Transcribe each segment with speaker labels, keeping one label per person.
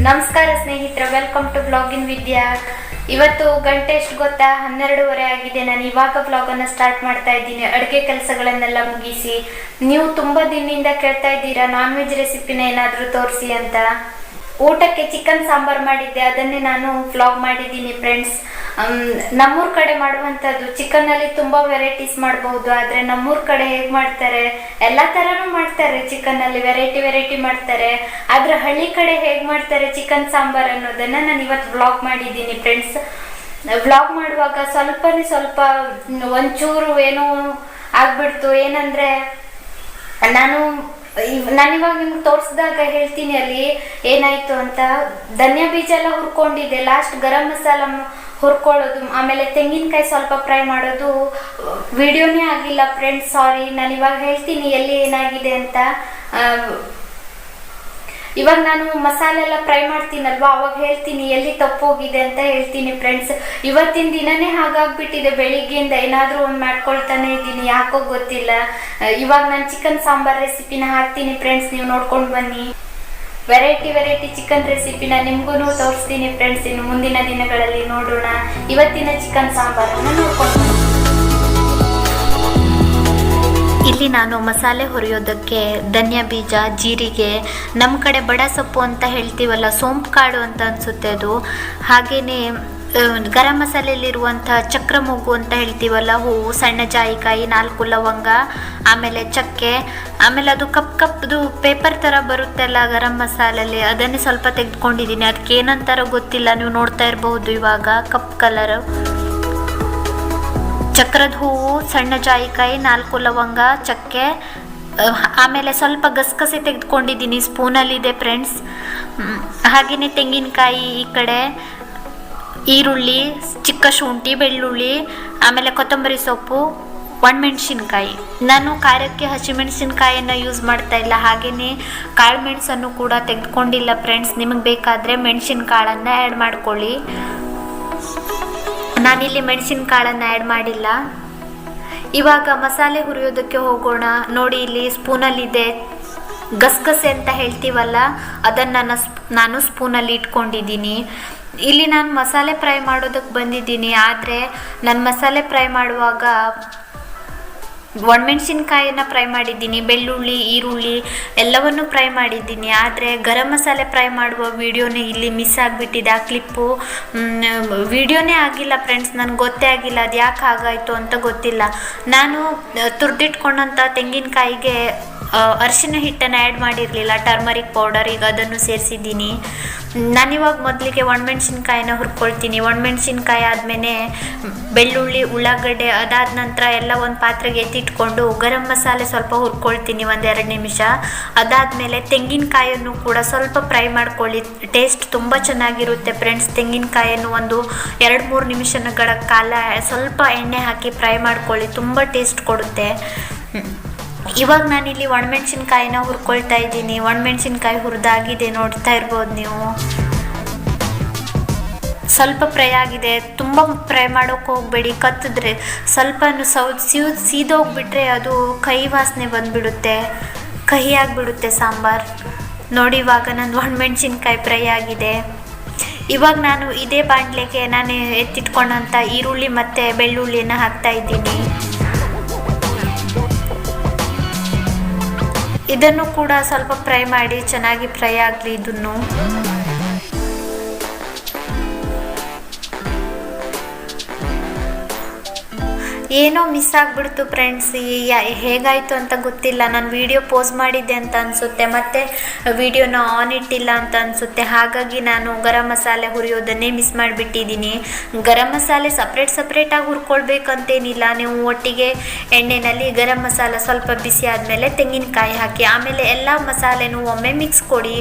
Speaker 1: ನಮಸ್ಕಾರ ಸ್ನೇಹಿತರೆ, welcome to blog in ವಿದ್ಯಾ. ಇವತ್ತು ಗಂಟೆ ಎಷ್ಟು ಗೊತ್ತಾ? 12:30 ಆಗಿದೆ. ನಾನು ಇವಾಗ ಬ್ಲಾಗನ್ನು ಸ್ಟಾರ್ಟ್ ಮಾಡ್ತಾ ಇದ್ದೀನಿ, ಅಡುಗೆ ಕೆಲಸಗಳನ್ನೆಲ್ಲ ಮುಗಿಸಿ. ನೀವು ತುಂಬ ದಿನದಿಂದ ಕೇಳ್ತಾ ಇದ್ದೀರಾ ನಾನ್ ವೆಜ್ ರೆಸಿಪಿನ ಏನಾದರೂ ತೋರಿಸಿ ಅಂತ. ಊಟಕ್ಕೆ ಚಿಕನ್ ಸಾಂಬಾರ್ ಮಾಡಿದ್ದೆ, ಅದನ್ನೇ ನಾನು ವ್ಲಾಗ್ ಮಾಡಿದ್ದೀನಿ ಫ್ರೆಂಡ್ಸ್. ನಮ್ಮೂರ ಕಡೆ ಮಾಡುವಂಥದ್ದು ಚಿಕನ್ನಲ್ಲಿ ತುಂಬ ವೆರೈಟೀಸ್ ಮಾಡಬಹುದು, ಆದರೆ ನಮ್ಮೂರ ಕಡೆ ಹೇಗೆ ಮಾಡ್ತಾರೆ, ಎಲ್ಲ ಥರನೂ ಮಾಡ್ತಾರೆ. ಚಿಕನ್ನಲ್ಲಿ ವೆರೈಟಿ ಮಾಡ್ತಾರೆ, ಆದರೆ ಹಳ್ಳಿ ಕಡೆ ಹೇಗೆ ಮಾಡ್ತಾರೆ ಚಿಕನ್ ಸಾಂಬಾರ್ ಅನ್ನೋದನ್ನು ನಾನು ಇವತ್ತು ವ್ಲಾಗ್ ಮಾಡಿದ್ದೀನಿ ಫ್ರೆಂಡ್ಸ್. ವ್ಲಾಗ್ ಮಾಡುವಾಗ ಸ್ವಲ್ಪ ಒಂಚೂರು ಏನೋ ಆಗ್ಬಿಡ್ತು. ಏನಂದರೆ ನಾನಿವಾಗ ನಿಮ್ಗೆ ತೋರಿಸಿದಾಗ ಹೇಳ್ತೀನಿ ಅಲ್ಲಿ ಏನಾಯ್ತು ಅಂತ. ಧನಿಯಾ ಬೀಜ ಎಲ್ಲ ಹುರ್ಕೊಂಡಿದ್ದೆ, ಲಾಸ್ಟ್ ಗರಂ ಮಸಾಲ ಹುರ್ಕೊಳ್ಳೋದು, ಆಮೇಲೆ ತೆಂಗಿನಕಾಯಿ ಸ್ವಲ್ಪ ಫ್ರೈ ಮಾಡೋದು ವಿಡಿಯೋನೇ ಆಗಿಲ್ಲ ಫ್ರೆಂಡ್ಸ್, ಸಾರಿ. ನಾನು ಇವಾಗ ಹೇಳ್ತೀನಿ ಎಲ್ಲಿ ಏನಾಗಿದೆ ಅಂತ. ಇವಾಗ ನಾನು ಮಸಾಲೆ ಎಲ್ಲ ಫ್ರೈ ಮಾಡ್ತೀನಲ್ವಾ, ಅವಾಗ ಹೇಳ್ತೀನಿ ಎಲ್ಲಿ ತಪ್ಪೋಗಿದೆ ಅಂತ ಹೇಳ್ತೀನಿ ಫ್ರೆಂಡ್ಸ್. ಇವತ್ತಿನ ದಿನನೇ ಹಾಗಾಗ್ಬಿಟ್ಟಿದೆ, ಬೆಳಿಗ್ಗೆಯಿಂದ ಏನಾದರೂ ಒಂದು ಮಾಡ್ಕೊಳ್ತಾನೆ ಇದ್ದೀನಿ, ಯಾಕೋ ಗೊತ್ತಿಲ್ಲ. ಇವಾಗ ನಾನು ಚಿಕನ್ ಸಾಂಬಾರ್ ರೆಸಿಪಿನ ಹಾಕ್ತೀನಿ ಫ್ರೆಂಡ್ಸ್, ನೀವು ನೋಡ್ಕೊಂಡು ಬನ್ನಿ. ವೆರೈಟಿ ಚಿಕನ್ ರೆಸಿಪಿನ ನಿಮಗೂ ತೋರಿಸ್ತೀನಿ ಫ್ರೆಂಡ್ಸ್. ಇನ್ನು ಮುಂದಿನ ದಿನಗಳಲ್ಲಿ ನೋಡೋಣ. ಇವತ್ತಿನ ಚಿಕನ್ ಸಾಂಬಾರನ್ನು ನೋಡ್ಕೊಂಡು ಬನ್ನಿ. ಇಲ್ಲಿ ನಾನು ಮಸಾಲೆ ಹುರಿಯೋದಕ್ಕೆ ಧನಿಯಾ ಬೀಜ, ಜೀರಿಗೆ, ನಮ್ಮ ಕಡೆ ಬಡ ಸೊಪ್ಪು ಅಂತ ಹೇಳ್ತೀವಲ್ಲ, ಸೋಂಪು ಕಾಳು ಅಂತ ಅನಿಸುತ್ತೆ ಅದು, ಹಾಗೆಯೇ ಗರಂ ಮಸಾಲೆಯಲ್ಲಿರುವಂಥ ಚಕ್ರ ಮೂಗು ಅಂತ ಹೇಳ್ತೀವಲ್ಲ, ಹೂವು, ಸಣ್ಣ ಜಾಯಿಕಾಯಿ, 4 ಲವಂಗ, ಆಮೇಲೆ ಚಕ್ಕೆ, ಆಮೇಲೆ ಅದು ಕಪ್ದು ಪೇಪರ್ ಥರ ಬರುತ್ತಲ್ಲ ಗರಂ ಮಸಾಲೆಯಲ್ಲಿ, ಅದನ್ನೇ ಸ್ವಲ್ಪ ತೆಗೆದುಕೊಂಡಿದ್ದೀನಿ. ಅದಕ್ಕೆ ಏನಂತಾರೋ ಗೊತ್ತಿಲ್ಲ, ನೀವು ನೋಡ್ತಾ ಇರಬಹುದು ಇವಾಗ, ಕಪ್ ಕಲರ್. ಚಕ್ರದ ಹೂವು, ಸಣ್ಣ ಜಾಯಿಕಾಯಿ, 4 ಲವಂಗ, ಚಕ್ಕೆ, ಆಮೇಲೆ ಸ್ವಲ್ಪ ಗಸಗಸೆ ತೆಗೆದುಕೊಂಡಿದ್ದೀನಿ, ಸ್ಪೂನಲ್ಲಿದೆ ಫ್ರೆಂಡ್ಸ್. ಹಾಗೆಯೇ ತೆಂಗಿನಕಾಯಿ ಈ ಕಡೆ, ಈರುಳ್ಳಿ, ಚಿಕ್ಕ ಶುಂಠಿ, ಬೆಳ್ಳುಳ್ಳಿ, ಆಮೇಲೆ ಕೊತ್ತಂಬರಿ ಸೊಪ್ಪು, ಒಣಮೆಣಸಿನ್ಕಾಯಿ. ನಾನು ಖಾರಕ್ಕೆ ಹಸಿಮೆಣಸಿನ್ಕಾಯಿಯನ್ನು ಯೂಸ್ ಮಾಡ್ತಾ ಇಲ್ಲ, ಹಾಗೆಯೇ ಕಾಳು ಮೆಣಸನ್ನು ಕೂಡ ತೆಗೆದುಕೊಂಡಿಲ್ಲ ಫ್ರೆಂಡ್ಸ್. ನಿಮಗೆ ಬೇಕಾದರೆ ಮೆಣಸಿನ ಕಾಳನ್ನು ಆ್ಯಡ್ ಮಾಡ್ಕೊಳ್ಳಿ. ನಾನಿಲ್ಲಿ ಮೆಣಸಿನ ಕಾಳನ್ನು ಆ್ಯಡ್ ಮಾಡಿಲ್ಲ. ಇವಾಗ ಮಸಾಲೆ ಹುರಿಯೋದಕ್ಕೆ ಹೋಗೋಣ. ನೋಡಿ, ಇಲ್ಲಿ ಸ್ಪೂನಲ್ಲಿದೆ ಗಸಗಸೆ ಅಂತ ಹೇಳ್ತೀವಲ್ಲ, ಅದನ್ನು ನಾನು ಸ್ಪೂನಲ್ಲಿ ಇಟ್ಕೊಂಡಿದ್ದೀನಿ. ಇಲ್ಲಿ ನಾನು ಮಸಾಲೆ ಫ್ರೈ ಮಾಡೋದಕ್ಕೆ ಬಂದಿದ್ದೀನಿ, ಆದರೆ ನಾನು ಮಸಾಲೆ ಫ್ರೈ ಮಾಡುವಾಗ ಒಣಮೆಣಸಿನ್ಕಾಯಿನ ಫ್ರೈ ಮಾಡಿದ್ದೀನಿ, ಬೆಳ್ಳುಳ್ಳಿ, ಈರುಳ್ಳಿ ಎಲ್ಲವನ್ನು ಫ್ರೈ ಮಾಡಿದ್ದೀನಿ. ಆದರೆ ಗರಂ ಮಸಾಲೆ ಫ್ರೈ ಮಾಡುವ ವಿಡಿಯೋನೇ ಇಲ್ಲಿ ಮಿಸ್ ಆಗಿಬಿಟ್ಟಿದೆ. ಆ ಕ್ಲಿಪ್ಪು ವಿಡಿಯೋನೇ ಆಗಿಲ್ಲ ಫ್ರೆಂಡ್ಸ್, ನನಗೆ ಗೊತ್ತೇ ಆಗಿಲ್ಲ ಅದು ಯಾಕೆ ಹಾಗಾಯಿತು ಅಂತ ಗೊತ್ತಿಲ್ಲ. ನಾನು ತುರಿದಿಟ್ಕೊಂಡಂಥ ತೆಂಗಿನಕಾಯಿಗೆ ಅರಿಶಿನ ಹಿಟ್ಟನ್ನು ಆ್ಯಡ್ ಮಾಡಿರಲಿಲ್ಲ, ಟರ್ಮರಿಕ್ ಪೌಡರ್, ಈಗ ಅದನ್ನು ಸೇರಿಸಿದ್ದೀನಿ. ನಾನಿವಾಗ ಮೊದಲಿಗೆ ಒಣಮೆಣಸಿನ್ಕಾಯಿನ ಹುರ್ಕೊಳ್ತೀನಿ. ಒಣಮೆಣಸಿನ್ಕಾಯಿ ಆದಮೇಲೆ ಬೆಳ್ಳುಳ್ಳಿ, ಉಳ್ಳಾಗಡ್ಡೆ, ಅದಾದ ನಂತರ ಎಲ್ಲ ಒಂದು ಪಾತ್ರೆಗೆ ಎತ್ತಿಟ್ಕೊಂಡು ಗರಂ ಮಸಾಲೆ ಸ್ವಲ್ಪ ಹುರ್ಕೊಳ್ತೀನಿ 1-2 ನಿಮಿಷ. ಅದಾದಮೇಲೆ ತೆಂಗಿನಕಾಯನ್ನು ಕೂಡ ಸ್ವಲ್ಪ ಫ್ರೈ ಮಾಡ್ಕೊಳ್ಳಿ, ಟೇಸ್ಟ್ ತುಂಬ ಚೆನ್ನಾಗಿರುತ್ತೆ ಫ್ರೆಂಡ್ಸ್. ತೆಂಗಿನಕಾಯನ್ನು ಒಂದು 2-3 ನಿಮಿಷಗಳ ಕಾಲ ಸ್ವಲ್ಪ ಎಣ್ಣೆ ಹಾಕಿ ಫ್ರೈ ಮಾಡ್ಕೊಳ್ಳಿ, ತುಂಬ ಟೇಸ್ಟ್ ಕೊಡುತ್ತೆ. ಇವಾಗ ನಾನಿಲ್ಲಿ ಒಣಮೆಣಸಿನ್ಕಾಯಿನ ಹುರ್ಕೊಳ್ತಾ ಇದ್ದೀನಿ. ಒಣಮೆಣಸಿನ್ಕಾಯಿ ಹುರಿದಾಗಿದೆ, ನೋಡ್ತಾ ಇರ್ಬೋದು ನೀವು. ಸ್ವಲ್ಪ ಫ್ರೈ ಆಗಿದೆ, ತುಂಬ ಫ್ರೈ ಮಾಡೋಕ್ಕೆ ಹೋಗಬೇಡಿ, ಕತ್ತಿದ್ರೆ ಸ್ವಲ್ಪ ಸೀದೋಗ್ಬಿಟ್ರೆ ಅದು ಕಹಿ ವಾಸನೆ ಬಂದುಬಿಡುತ್ತೆ, ಕಹಿ ಆಗಿಬಿಡುತ್ತೆ ಸಾಂಬಾರ್. ನೋಡಿ, ಇವಾಗ ನನ್ನ ಒಣಮೆಣಸಿನ್ಕಾಯಿ ಫ್ರೈ ಆಗಿದೆ. ಇವಾಗ ನಾನು ಇದೇ ಬಾಣಲೆಗೆ ನಾನು ಎತ್ತಿಟ್ಕೊಂಡಂಥ ಈರುಳ್ಳಿ ಮತ್ತು ಬೆಳ್ಳುಳ್ಳಿನ ಹಾಕ್ತಾ ಇದ್ದೀನಿ. ಇದನ್ನು ಕೂಡ ಸ್ವಲ್ಪ ಫ್ರೈ ಮಾಡಿ, ಚೆನ್ನಾಗಿ ಫ್ರೈ ಆಗಲಿ. ಇದನ್ನು ಏನೋ ಮಿಸ್ ಆಗಿಬಿಡ್ತು ಫ್ರೆಂಡ್ಸ್, ಹೇಗಾಯಿತು ಅಂತ ಗೊತ್ತಿಲ್ಲ. ನಾನು ವಿಡಿಯೋ ಪೋಸ್ ಮಾಡಿದ್ದೆ ಅಂತ ಅನಿಸುತ್ತೆ, ಮತ್ತು ವಿಡಿಯೋನ ಆನ್ ಇಟ್ಟಿಲ್ಲ ಅಂತ ಅನಿಸುತ್ತೆ. ಹಾಗಾಗಿ ನಾನು ಗರಂ ಮಸಾಲೆ ಹುರಿಯೋದನ್ನೇ ಮಿಸ್ ಮಾಡಿಬಿಟ್ಟಿದ್ದೀನಿ. ಗರಂ ಮಸಾಲೆ ಸಪ್ರೇಟಾಗಿ ಹುರ್ಕೊಳ್ಬೇಕಂತೇನಿಲ್ಲ, ನೀವು ಒಟ್ಟಿಗೆ ಎಣ್ಣೆಯಲ್ಲಿ ಗರಂ ಮಸಾಲ ಸ್ವಲ್ಪ ಬಿಸಿ ಆದಮೇಲೆ ತೆಂಗಿನಕಾಯಿ ಹಾಕಿ, ಆಮೇಲೆ ಎಲ್ಲ ಮಸಾಲೆನೂ ಒಮ್ಮೆ ಮಿಕ್ಸ್ ಕೊಡಿ,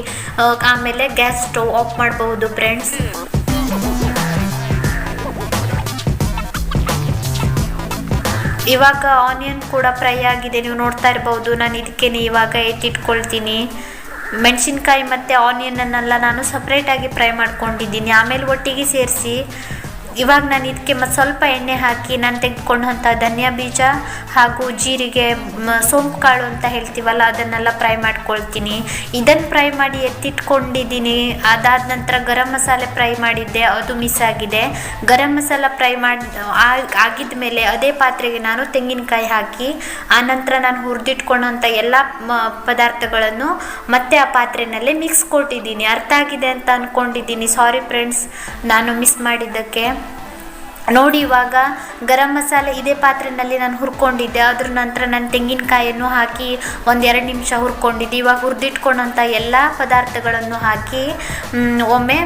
Speaker 1: ಆಮೇಲೆ ಗ್ಯಾಸ್ ಸ್ಟವ್ ಆಫ್ ಮಾಡಬಹುದು ಫ್ರೆಂಡ್ಸ್. ಇವಾಗ ಆನಿಯನ್ ಕೂಡ ಫ್ರೈ ಆಗಿದೆ, ನೀವು ನೋಡ್ತಾ ಇರ್ಬೋದು. ನಾನು ಇದಕ್ಕೆ ಇವಾಗ ಎತ್ತಿಟ್ಕೊಳ್ತೀನಿ. ಮೆಣಸಿನ್ಕಾಯಿ ಮತ್ತು ಆನಿಯನ್ನನ್ನೆಲ್ಲ ನಾನು ಸಪ್ರೇಟಾಗಿ ಫ್ರೈ ಮಾಡ್ಕೊಂಡಿದ್ದೀನಿ, ಆಮೇಲೆ ಒಟ್ಟಿಗೆ ಸೇರಿಸಿ ಇವಾಗ ನಾನು ಇದಕ್ಕೆ ಸ್ವಲ್ಪ ಎಣ್ಣೆ ಹಾಕಿ ನಾನು ತೆಗೆದುಕೊಂಡಂಥ ಧನಿಯಾ ಬೀಜ ಹಾಗೂ ಜೀರಿಗೆ, ಸೋಂಪು ಕಾಳು ಅಂತ ಹೇಳ್ತೀವಲ್ಲ ಅದನ್ನೆಲ್ಲ ಫ್ರೈ ಮಾಡ್ಕೊಳ್ತೀನಿ. ಇದನ್ನು ಫ್ರೈ ಮಾಡಿ ಎತ್ತಿಟ್ಕೊಂಡಿದ್ದೀನಿ. ಅದಾದ ನಂತರ ಗರಂ ಮಸಾಲೆ ಫ್ರೈ ಮಾಡಿದ್ದೆ, ಅದು ಮಿಸ್ ಆಗಿದೆ. ಗರಂ ಮಸಾಲ ಫ್ರೈ ಆಗಿದ ಮೇಲೆ ಅದೇ ಪಾತ್ರೆಗೆ ನಾನು ತೆಂಗಿನಕಾಯಿ ಹಾಕಿ ಆನಂತರ ನಾನು ಹುರಿದಿಟ್ಕೊಂಡಂಥ ಎಲ್ಲ ಪದಾರ್ಥಗಳನ್ನು ಮತ್ತೆ ಆ ಪಾತ್ರೆಯಲ್ಲೇ ಮಿಕ್ಸ್ ಕೊಟ್ಟಿದ್ದೀನಿ. ಅರ್ಥ ಆಗಿದೆ ಅಂತ ಅಂದ್ಕೊಂಡಿದ್ದೀನಿ. ಸಾರಿ ಫ್ರೆಂಡ್ಸ್, ನಾನು ಮಿಸ್ ಮಾಡಿದ್ದಕ್ಕೆ. ನೋಡಿ, ಇವಾಗ ಗರಂ ಮಸಾಲೆ ಇದೇ ಪಾತ್ರೆಯಲ್ಲಿ ನಾನು ಹುರ್ಕೊಂಡಿದ್ದೆ. ಅದ್ರ ನಂತರ ನಾನು ತೆಂಗಿನಕಾಯನ್ನು ಹಾಕಿ 1-2 ನಿಮಿಷ ಹುರ್ಕೊಂಡಿದ್ದೆ. ಇವಾಗ ಹುರಿದಿಟ್ಕೊಂಡಂಥ ಎಲ್ಲ ಪದಾರ್ಥಗಳನ್ನು ಹಾಕಿ ಒಮ್ಮೆ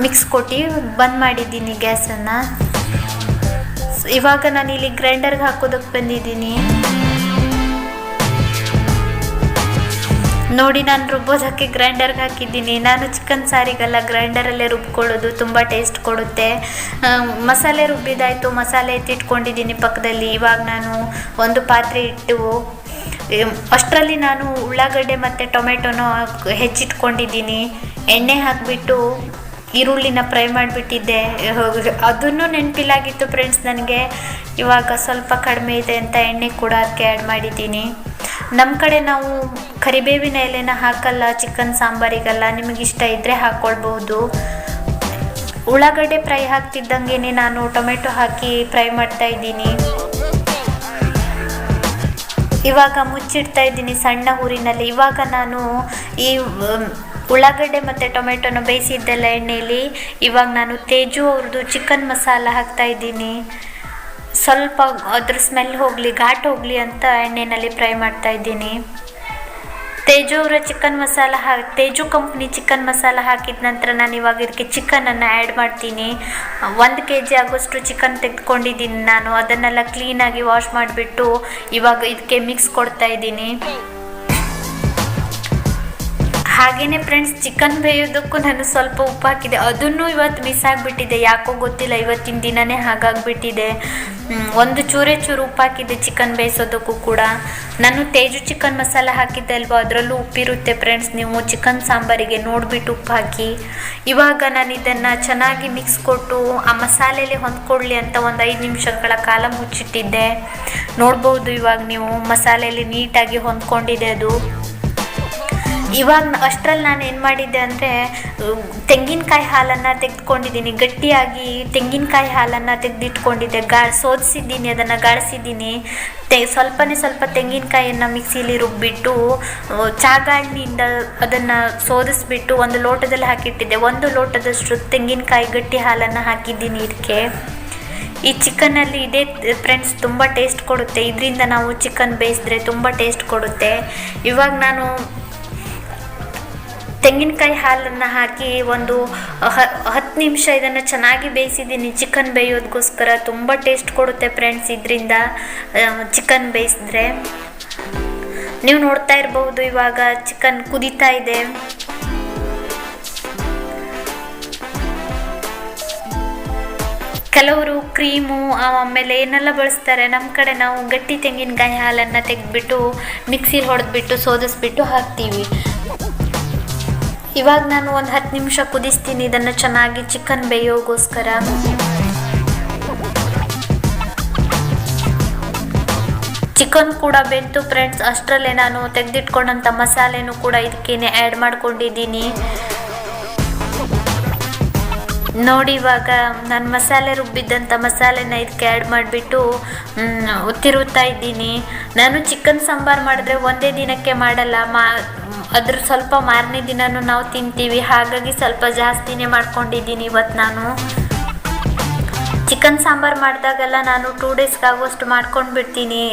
Speaker 1: ಮಿಕ್ಸ್ ಕೊಟ್ಟು ಬಂದ್ ಮಾಡಿದ್ದೀನಿ ಗ್ಯಾಸನ್ನು. ಇವಾಗ ನಾನು ಇಲ್ಲಿ ಗ್ರೈಂಡರ್ಗೆ ಹಾಕೋದಕ್ಕೆ ಬಂದಿದ್ದೀನಿ. ನೋಡಿ, ನಾನು ರುಬ್ಬೋದಕ್ಕೆ ಗ್ರೈಂಡರ್ಗೆ ಹಾಕಿದ್ದೀನಿ. ನಾನು ಚಿಕನ್ ಸಾರಿಗೆಲ್ಲ ಗ್ರೈಂಡರಲ್ಲೇ ರುಬ್ಕೊಳ್ಳೋದು, ತುಂಬ ಟೇಸ್ಟ್ ಕೊಡುತ್ತೆ. ಮಸಾಲೆ ರುಬ್ಬಿದಾಯಿತು, ಮಸಾಲೆ ಎತ್ತಿಟ್ಕೊಂಡಿದ್ದೀನಿ ಪಕ್ಕದಲ್ಲಿ. ಇವಾಗ ನಾನು ಒಂದು ಪಾತ್ರೆ ಇಟ್ಟು ಅಷ್ಟರಲ್ಲಿ ನಾನು ಉಳ್ಳಾಗಡ್ಡೆ ಮತ್ತು ಟೊಮೆಟೊನ ಹೆಚ್ಚಿಟ್ಕೊಂಡಿದ್ದೀನಿ. ಎಣ್ಣೆ ಹಾಕಿಬಿಟ್ಟು ಈರುಳ್ಳಿನ ಫ್ರೈ ಮಾಡಿಬಿಟ್ಟಿದ್ದೆ. ಅದನ್ನು ನೆನಪಿಲ್ಲಾಗಿತ್ತು ಫ್ರೆಂಡ್ಸ್ ನನಗೆ. ಇವಾಗ ಸ್ವಲ್ಪ ಕಡಿಮೆ ಇದೆ ಅಂತ ಎಣ್ಣೆ ಕೂಡ ಅದಕ್ಕೆ ಆ್ಯಡ್ ಮಾಡಿದ್ದೀನಿ. ನಮ್ಮ ಕಡೆ ನಾವು ಕರಿಬೇವಿನ ಎಲೆನ ಹಾಕಲ್ಲ ಚಿಕನ್ ಸಾಂಬಾರಿಗೆಲ್ಲ, ನಿಮಗಿಷ್ಟ ಇದ್ದರೆ ಹಾಕ್ಕೊಳ್ಬಹುದು. ಉಳ್ಳಾಗಡ್ಡೆ ಫ್ರೈ ಹಾಕ್ತಿದ್ದಂಗೆ ನಾನು ಟೊಮೆಟೊ ಹಾಕಿ ಫ್ರೈ ಮಾಡ್ತಾ ಇದ್ದೀನಿ. ಇವಾಗ ಮುಚ್ಚಿಡ್ತಾ ಇದ್ದೀನಿ ಸಣ್ಣ ಊರಿನಲ್ಲಿ. ಇವಾಗ ನಾನು ಈ ಉಳ್ಳಾಗಡ್ಡೆ ಮತ್ತು ಟೊಮೆಟೊನ ಬೇಯಿಸಿದ್ದೆಲ್ಲ ಎಣ್ಣೆಯಲ್ಲಿ ಇವಾಗ ನಾನು ತೇಜು ಅವ್ರದ್ದು ಚಿಕನ್ ಮಸಾಲ ಹಾಕ್ತಾ ಇದ್ದೀನಿ. ಸ್ವಲ್ಪ ಅದ್ರ ಸ್ಮೆಲ್ ಹೋಗಲಿ, ಘಾಟ್ ಹೋಗಲಿ ಅಂತ ಎಣ್ಣೆಯಲ್ಲಿ ಫ್ರೈ ಮಾಡ್ತಾ ಇದ್ದೀನಿ. ತೇಜು ಅವರ chicken masala Teju company chicken masala ಹಾಕಿದ ನಂತರ ನಾನು ಇವಾಗ ಇದಕ್ಕೆ ಚಿಕನನ್ನು ಆ್ಯಡ್ ಮಾಡ್ತೀನಿ. 1 kg ಆಗೋಷ್ಟು ಚಿಕನ್ ತೆಗೆದುಕೊಂಡಿದ್ದೀನಿ ನಾನು. ಅದನ್ನೆಲ್ಲ ಕ್ಲೀನಾಗಿ ವಾಶ್ ಮಾಡಿಬಿಟ್ಟು ಇವಾಗ ಇದಕ್ಕೆ ಮಿಕ್ಸ್ ಕೊಡ್ತಾ ಇದ್ದೀನಿ. ಹಾಗೆಯೇ ಫ್ರೆಂಡ್ಸ್, ಚಿಕನ್ ಬೇಯೋದಕ್ಕೂ ನಾನು ಸ್ವಲ್ಪ ಉಪ್ಪು ಹಾಕಿದೆ. ಅದನ್ನು ಇವತ್ತು ಮಿಸ್ ಆಗಿಬಿಟ್ಟಿದೆ, ಯಾಕೋ ಗೊತ್ತಿಲ್ಲ. ಇವತ್ತಿನ ದಿನವೇ ಹಾಗಾಗಿಬಿಟ್ಟಿದೆ. ಒಂದು ಚೂರು ಉಪ್ಪು ಹಾಕಿದ್ದೆ ಚಿಕನ್ ಬೇಯಿಸೋದಕ್ಕೂ ಕೂಡ. ನಾನು ತೇಜು ಚಿಕನ್ ಮಸಾಲ ಹಾಕಿದ್ದೆ ಅಲ್ವಾ, ಅದರಲ್ಲೂ ಉಪ್ಪಿರುತ್ತೆ ಫ್ರೆಂಡ್ಸ್. ನೀವು ಚಿಕನ್ ಸಾಂಬಾರಿಗೆ ನೋಡಿಬಿಟ್ಟು ಉಪ್ಪು ಹಾಕಿ. ಇವಾಗ ನಾನು ಇದನ್ನು ಚೆನ್ನಾಗಿ ಮಿಕ್ಸ್ ಕೊಟ್ಟು ಆ ಮಸಾಲೆಯಲ್ಲಿ ಹೊಂದ್ಕೊಳ್ಳಿ ಅಂತ ಒಂದು 5 ನಿಮಿಷಗಳ ಕಾಲ ಮುಚ್ಚಿಟ್ಟಿದ್ದೆ. ನೋಡ್ಬೋದು ಇವಾಗ ನೀವು ಮಸಾಲೆಯಲ್ಲಿ ನೀಟಾಗಿ ಹೊಂದ್ಕೊಂಡಿದೆ ಅದು. ಇವಾಗ ಅಷ್ಟರಲ್ಲಿ ನಾನು ಏನು ಮಾಡಿದ್ದೆ ಅಂದರೆ ತೆಂಗಿನಕಾಯಿ ಹಾಲನ್ನು ತೆಗೆದುಕೊಂಡಿದ್ದೀನಿ. ಗಟ್ಟಿಯಾಗಿ ತೆಂಗಿನಕಾಯಿ ಹಾಲನ್ನು ತೆಗೆದಿಟ್ಕೊಂಡಿದ್ದೆ. ಸೋದಿಸಿದ್ದೀನಿ, ಅದನ್ನು ಗಾಳಿಸಿದ್ದೀನಿ. ಸ್ವಲ್ಪ ತೆಂಗಿನಕಾಯಿಯನ್ನು ಮಿಕ್ಸಿಲಿ ರುಬ್ಬಿಟ್ಟು ಚಾಗಾಣಿಯಿಂದ ಅದನ್ನು ಸೋದಿಸ್ಬಿಟ್ಟು ಒಂದು ಲೋಟದಲ್ಲಿ ಹಾಕಿಟ್ಟಿದ್ದೆ. 1 ಲೋಟದಷ್ಟು ತೆಂಗಿನಕಾಯಿ ಗಟ್ಟಿ ಹಾಲನ್ನು ಹಾಕಿದ್ದೀನಿ ಇದಕ್ಕೆ. ಈ ಚಿಕನ್ನಲ್ಲಿ ಇದೇ ಫ್ರೆಂಡ್ಸ್ ತುಂಬ ಟೇಸ್ಟ್ ಕೊಡುತ್ತೆ. ಇದರಿಂದ ನಾವು ಚಿಕನ್ ಬೇಯಿಸಿದ್ರೆ ತುಂಬ ಟೇಸ್ಟ್ ಕೊಡುತ್ತೆ. ಇವಾಗ ನಾನು ತೆಂಗಿನಕಾಯಿ ಹಾಲನ್ನು ಹಾಕಿ ಒಂದು 10 ನಿಮಿಷ ಇದನ್ನು ಚೆನ್ನಾಗಿ ಬೇಯಿಸಿದ್ದೀನಿ. ಚಿಕನ್ ಬೇಯೋದಕ್ಕೋಸ್ಕರ ತುಂಬ ಟೇಸ್ಟ್ ಕೊಡುತ್ತೆ ಫ್ರೆಂಡ್ಸ್ ಇದರಿಂದ ಚಿಕನ್ ಬೇಯಿಸಿದ್ರೆ. ನೀವು ನೋಡ್ತಾ ಇರಬಹುದು ಇವಾಗ ಚಿಕನ್ ಕುದೀತಾ ಇದೆ. ಕೆಲವರು ಕ್ರೀಮು ಆಮೇಲೆ ಏನೆಲ್ಲ ಬಳಸ್ತಾರೆ. ನಮ್ಮ ಕಡೆ ನಾವು ಗಟ್ಟಿ ತೆಂಗಿನಕಾಯಿ ಹಾಲನ್ನು ತೆಗೆದ್ಬಿಟ್ಟು ಮಿಕ್ಸಿಲಿ ಹೊಡೆದ್ಬಿಟ್ಟು ಸೋದಿಸ್ಬಿಟ್ಟು ಹಾಕ್ತೀವಿ. ಇವಾಗ ನಾನು ಒಂದು 10 ನಿಮಿಷ ಕುದಿಸ್ತೀನಿ ಇದನ್ನು ಚೆನ್ನಾಗಿ ಚಿಕನ್ ಬೇಯೋಗೋಸ್ಕರ. ಚಿಕನ್ ಕೂಡ ಬೆಂತು ಫ್ರೆಂಡ್ಸ್. ಅಷ್ಟರಲ್ಲೇ ನಾನು ತೆಗೆದಿಟ್ಕೊಂಡಂಥ ಮಸಾಲೆನೂ ಕೂಡ ಇದಕ್ಕೇನೆ ಆ್ಯಡ್ ಮಾಡ್ಕೊಂಡಿದ್ದೀನಿ. ನೋಡಿ, ಇವಾಗ ನಾನು ಮಸಾಲೆ ರುಬ್ಬಿದ್ದಂಥ ಮಸಾಲೆನ ಇದಕ್ಕೆ ಆ್ಯಡ್ ಮಾಡಿಬಿಟ್ಟು ತಿರುತ್ತಾ ಇದ್ದೀನಿ. ನಾನು ಚಿಕನ್ ಸಾಂಬಾರು ಮಾಡಿದ್ರೆ ಒಂದೇ ದಿನಕ್ಕೆ ಮಾಡಲ್ಲ, ಅದ್ರ ಸ್ವಲ್ಪ ಮಾರನೇ ದಿನವೂ ನಾವು ತಿಂತೀವಿ. ಹಾಗಾಗಿ ಸ್ವಲ್ಪ ಜಾಸ್ತಿನೇ ಮಾಡ್ಕೊಂಡಿದ್ದೀನಿ ಇವತ್ತು ನಾನು. ಚಿಕನ್ ಸಾಂಬಾರು ಮಾಡಿದಾಗೆಲ್ಲ ನಾನು 2 ಡೇಸ್ಗೆ ಆಗೋಷ್ಟು ಮಾಡ್ಕೊಂಡು ಬಿಡ್ತೀನಿ.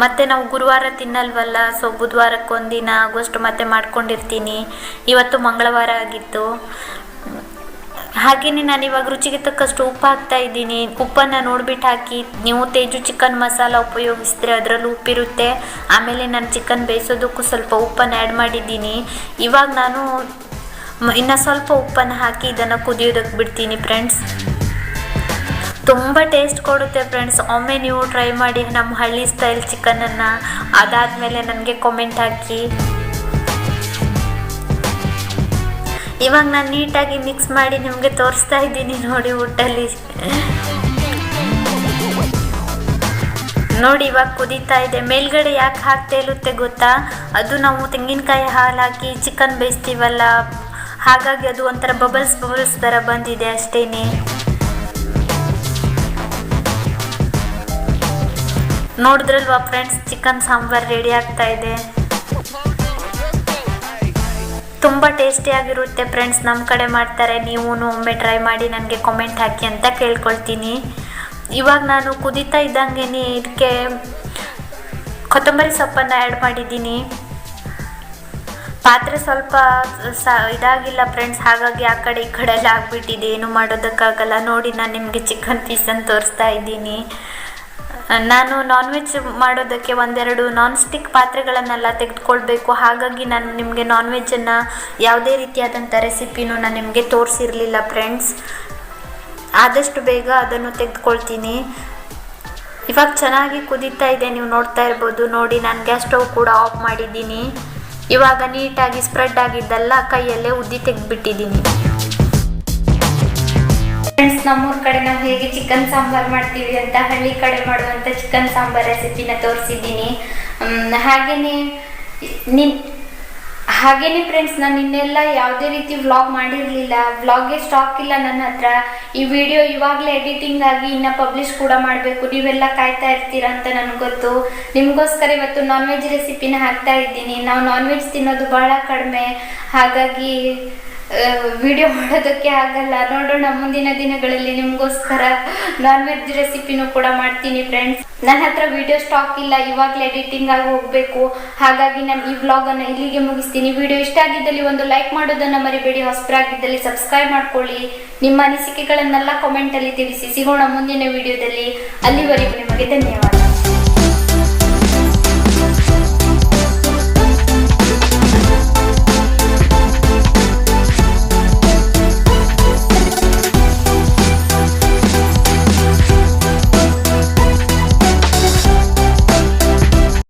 Speaker 1: ಮತ್ತು ನಾವು ಗುರುವಾರ ತಿನ್ನಲ್ವಲ್ಲ, ಸೊ ಬುಧವಾರಕ್ಕೆ ಒಂದಿನ ಆಗೋಷ್ಟು ಮತ್ತೆ ಮಾಡ್ಕೊಂಡಿರ್ತೀನಿ. ಇವತ್ತು ಮಂಗಳವಾರ ಆಗಿತ್ತು. ಹಾಗೆಯೇ ನಾನು ಇವಾಗ ರುಚಿಗೆ ತಕ್ಕಷ್ಟು ಉಪ್ಪು ಹಾಕ್ತಾ ಇದ್ದೀನಿ. ಉಪ್ಪನ್ನು ನೋಡಿಬಿಟ್ಟು ಹಾಕಿ. ನೀವು ತೇಜು ಚಿಕನ್ ಮಸಾಲ ಉಪಯೋಗಿಸಿದ್ರೆ ಅದರಲ್ಲೂ ಉಪ್ಪಿರುತ್ತೆ. ಆಮೇಲೆ ನಾನು ಚಿಕನ್ ಬೇಯಿಸೋದಕ್ಕೂ ಸ್ವಲ್ಪ ಉಪ್ಪನ್ನು ಆ್ಯಡ್ ಮಾಡಿದ್ದೀನಿ. ಇವಾಗ ನಾನು ಇನ್ನು ಸ್ವಲ್ಪ ಉಪ್ಪನ್ನು ಹಾಕಿ ಇದನ್ನು ಕುದಿಯೋದಕ್ಕೆ ಬಿಡ್ತೀನಿ ಫ್ರೆಂಡ್ಸ್. ತುಂಬ ಟೇಸ್ಟ್ ಕೊಡುತ್ತೆ ಫ್ರೆಂಡ್ಸ್. ಒಮ್ಮೆ ನೀವು ಟ್ರೈ ಮಾಡಿ ನಮ್ಮ ಹಳ್ಳಿ ಸ್ಟೈಲ್ ಚಿಕನನ್ನು. ಅದಾದಮೇಲೆ ನನಗೆ ಕಾಮೆಂಟ್ ಹಾಕಿ. ಇವಾಗ ನಾನು ನೀಟಾಗಿ ಮಿಕ್ಸ್ ಮಾಡಿ ನಿಮಗೆ ತೋರಿಸ್ತಾ ಇದ್ದೀನಿ ನೋಡಿ ಊಟಲ್ಲಿ. ನೋಡಿ ಇವಾಗ ಕುದೀತಾ ಇದೆ. ಮೇಲ್ಗಡೆ ಯಾಕೆ ಹಾಕಿ ತೇಲುತ್ತೆ ಗೊತ್ತಾ? ಅದು ನಾವು ತೆಂಗಿನಕಾಯಿ ಹಾಲು ಹಾಕಿ ಚಿಕನ್ ಬೇಯಿಸ್ತೀವಲ್ಲ, ಹಾಗಾಗಿ ಅದು ಒಂಥರ ಬಬಲ್ಸ್ ಥರ ಬಂದಿದೆ ಅಷ್ಟೇನೆ. ನೋಡಿದ್ರಲ್ವಾ ಫ್ರೆಂಡ್ಸ್, ಚಿಕನ್ ಸಾಂಬಾರ್ ರೆಡಿ ಆಗ್ತಾ ಇದೆ. ತುಂಬ ಟೇಸ್ಟಿಯಾಗಿರುತ್ತೆ ಫ್ರೆಂಡ್ಸ್. ನಮ್ಮ ಕಡೆ ಮಾಡ್ತಾರೆ, ನೀವು ಒಮ್ಮೆ ಟ್ರೈ ಮಾಡಿ ನನಗೆ ಕಾಮೆಂಟ್ ಹಾಕಿ ಅಂತ ಕೇಳ್ಕೊಳ್ತೀನಿ. ಇವಾಗ ನಾನು ಕುದೀತಾ ಇದ್ದಂಗೆ ಇದಕ್ಕೆ ಕೊತ್ತಂಬರಿ ಸೊಪ್ಪನ್ನು ಆ್ಯಡ್ ಮಾಡಿದ್ದೀನಿ. ಪಾತ್ರೆ ಸ್ವಲ್ಪ ಇದಾಗಿಲ್ಲ ಫ್ರೆಂಡ್ಸ್, ಹಾಗಾಗಿ ಆ ಕಡೆ ಈ ಕಡೆ ಎಲ್ಲ ಆಗಿಬಿಟ್ಟಿದೆ, ಏನು ಮಾಡೋದಕ್ಕಾಗಲ್ಲ. ನೋಡಿ ನಾನು ನಿಮಗೆ ಚಿಕನ್ ಪೀಸನ್ನು ತೋರಿಸ್ತಾ ಇದ್ದೀನಿ. ನಾನು ನಾನ್ ವೆಜ್ ಮಾಡೋದಕ್ಕೆ ಒಂದೆರಡು ನಾನ್ ಸ್ಟಿಕ್ ಪಾತ್ರೆಗಳನ್ನೆಲ್ಲ ತೆಗೆದುಕೊಳ್ಬೇಕು. ಹಾಗಾಗಿ ನಾನು ನಿಮಗೆ ನಾನ್ ವೆಜ್ಜನ್ನು ಯಾವುದೇ ರೀತಿಯಾದಂಥ ರೆಸಿಪಿನೂ ನಾನು ನಿಮಗೆ ತೋರಿಸಿರಲಿಲ್ಲ ಫ್ರೆಂಡ್ಸ್. ಆದಷ್ಟು ಬೇಗ ಅದನ್ನು ತೆಗೆದುಕೊಳ್ತೀನಿ. ಇವಾಗ ಚೆನ್ನಾಗಿ ಕುದೀತಾ ಇದೆ, ನೀವು ನೋಡ್ತಾ ಇರ್ಬೋದು. ನೋಡಿ ನಾನು ಗ್ಯಾಸ್ ಸ್ಟವ್ ಕೂಡ ಆಫ್ ಮಾಡಿದ್ದೀನಿ. ಇವಾಗ ನೀಟಾಗಿ ಸ್ಪ್ರೆಡ್ ಆಗಿದ್ದಲ್ಲ ಕೈಯಲ್ಲೇ ಉದ್ದಿ ತೆಗೆದುಬಿಟ್ಟಿದ್ದೀನಿ. ಫ್ರೆಂಡ್ಸ್, ನಮ್ಮೂರ ಕಡೆ ನಾವು ಹೇಗೆ ಚಿಕನ್ ಸಾಂಬಾರ್ ಮಾಡ್ತೀವಿ ಅಂತ ಹಳ್ಳಿ ಕಡೆ ಮಾಡುವಂಥ ಚಿಕನ್ ಸಾಂಬಾರ್ ರೆಸಿಪಿನ ತೋರಿಸಿದ್ದೀನಿ. ಹಾಗೇನೆ ಫ್ರೆಂಡ್ಸ್, ನಾನು ಇನ್ನೆಲ್ಲ ಯಾವುದೇ ರೀತಿ ವ್ಲಾಗ್ ಮಾಡಿರಲಿಲ್ಲ. ವ್ಲಾಗ್ಗೆ ಸ್ಟಾಕ್ ಇಲ್ಲ ನನ್ನ ಹತ್ರ. ಈ ವಿಡಿಯೋ ಇವಾಗಲೇ ಎಡಿಟಿಂಗ್ ಆಗಿ ಇನ್ನು ಪಬ್ಲಿಷ್ ಕೂಡ ಮಾಡಬೇಕು. ನೀವೆಲ್ಲ ಕಾಯ್ತಾ ಇರ್ತೀರಾ ಅಂತ ನನಗೆ ಗೊತ್ತು. ನಿಮಗೋಸ್ಕರ ಇವತ್ತು ನಾನ್ ವೆಜ್ ರೆಸಿಪಿನ ಹಾಕ್ತಾ ಇದ್ದೀನಿ. ನಾವು ನಾನ್ ವೆಜ್ ತಿನ್ನೋದು ಭಾಳ ಕಡಿಮೆ, ಹಾಗಾಗಿ ವಿಡಿಯೋ ಮಾಡೋದಕ್ಕೆ ಆಗಲ್ಲ. ನೋಡೋಣ, ಮುಂದಿನ ದಿನಗಳಲ್ಲಿ ನಿಮಗೋಸ್ಕರ ನಾನ್ ವೆಜ್ ರೆಸಿಪಿನೂ ಕೂಡ ಮಾಡ್ತೀನಿ ಫ್ರೆಂಡ್ಸ್. ನನ್ನ ಹತ್ರ ವಿಡಿಯೋ ಸ್ಟಾಕ್ ಇಲ್ಲ, ಇವಾಗಲೇ ಎಡಿಟಿಂಗ್ ಆಗಿ ಹೋಗಬೇಕು. ಹಾಗಾಗಿ ನಾನು ಈ ವ್ಲಾಗನ್ನು ಇಲ್ಲಿಗೆ ಮುಗಿಸ್ತೀನಿ. ವಿಡಿಯೋ ಇಷ್ಟ ಆಗಿದ್ದಲ್ಲಿ ಒಂದು ಲೈಕ್ ಮಾಡೋದನ್ನು ಮರಿಬೇಡಿ. ಹೊಸಬರಾಗಿದ್ದಲ್ಲಿ ಸಬ್ಸ್ಕ್ರೈಬ್ ಮಾಡ್ಕೊಳ್ಳಿ. ನಿಮ್ಮ ಅನಿಸಿಕೆಗಳನ್ನೆಲ್ಲ ಕಾಮೆಂಟಲ್ಲಿ ತಿಳಿಸಿ. ಸಿಗೋಣ ಮುಂದಿನ ವಿಡಿಯೋದಲ್ಲಿ. ಅಲ್ಲಿವರೆಗೂ ನಿಮಗೆ ಧನ್ಯವಾದ.